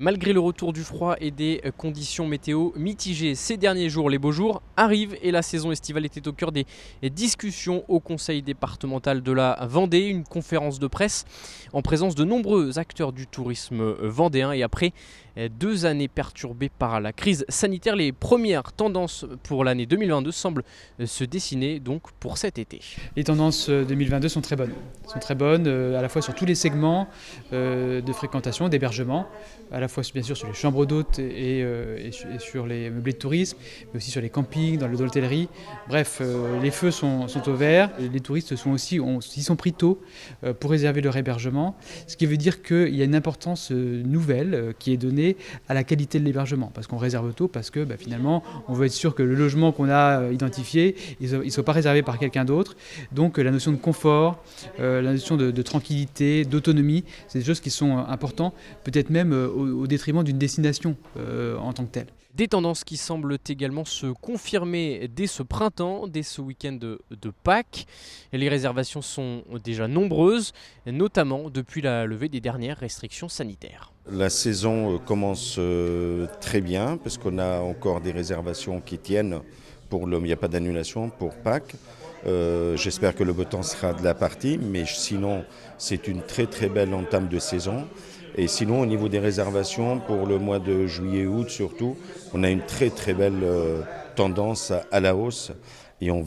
Malgré le retour du froid et des conditions météo mitigées ces derniers jours, les beaux jours arrivent et la saison estivale était au cœur des discussions au conseil départemental de la Vendée. Une conférence de presse en présence de nombreux acteurs du tourisme vendéen. Et après 2 années perturbées par la crise sanitaire, les premières tendances pour l'année 2022 semblent se dessiner donc pour cet été. Les tendances 2022 sont très bonnes. À la fois sur tous les segments de fréquentation, d'hébergement, à la fois bien sûr sur les chambres d'hôtes et sur les meublés de tourisme, mais aussi sur les campings, dans l'hôtellerie. Bref, les feux sont au vert. Les touristes s'y sont pris tôt pour réserver leur hébergement, ce qui veut dire qu'il y a une importance nouvelle qui est donnée à la qualité de l'hébergement, parce qu'on réserve tôt, parce que finalement on veut être sûr que le logement qu'on a identifié, il ne soit pas réservé par quelqu'un d'autre. Donc la notion de confort, la notion de tranquillité, d'autonomie, c'est des choses qui sont importantes, peut-être même au détriment d'une destination en tant que telle. Des tendances qui semblent également se confirmer dès ce printemps, dès ce week-end de Pâques. Les réservations sont déjà nombreuses, notamment depuis la levée des dernières restrictions sanitaires. La saison commence très bien parce qu'on a encore des réservations qui tiennent. Il n'y a pas d'annulation pour Pâques. J'espère que le beau temps sera de la partie, mais sinon c'est une très très belle entame de saison. Et sinon, au niveau des réservations, pour le mois de juillet-août surtout, on a une très très belle tendance à la hausse. Et on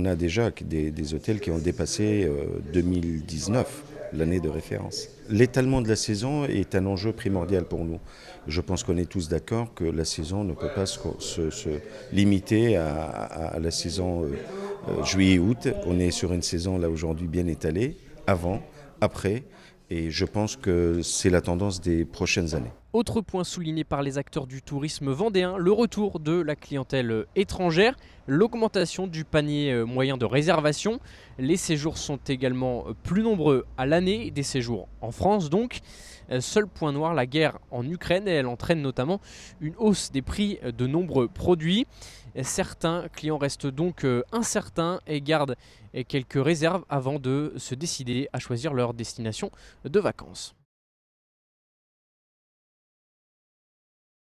a déjà des hôtels qui ont dépassé 2019, l'année de référence. L'étalement de la saison est un enjeu primordial pour nous. Je pense qu'on est tous d'accord que la saison ne peut pas se limiter à la saison juillet-août. On est sur une saison là aujourd'hui bien étalée, avant, après. Et je pense que c'est la tendance des prochaines années. Autre point souligné par les acteurs du tourisme vendéen, le retour de la clientèle étrangère, l'augmentation du panier moyen de réservation. Les séjours sont également plus nombreux à l'année, des séjours en France donc. Seul point noir, la guerre en Ukraine, elle entraîne notamment une hausse des prix de nombreux produits. Certains clients restent donc incertains et gardent quelques réserves avant de se décider à choisir leur destination de vacances.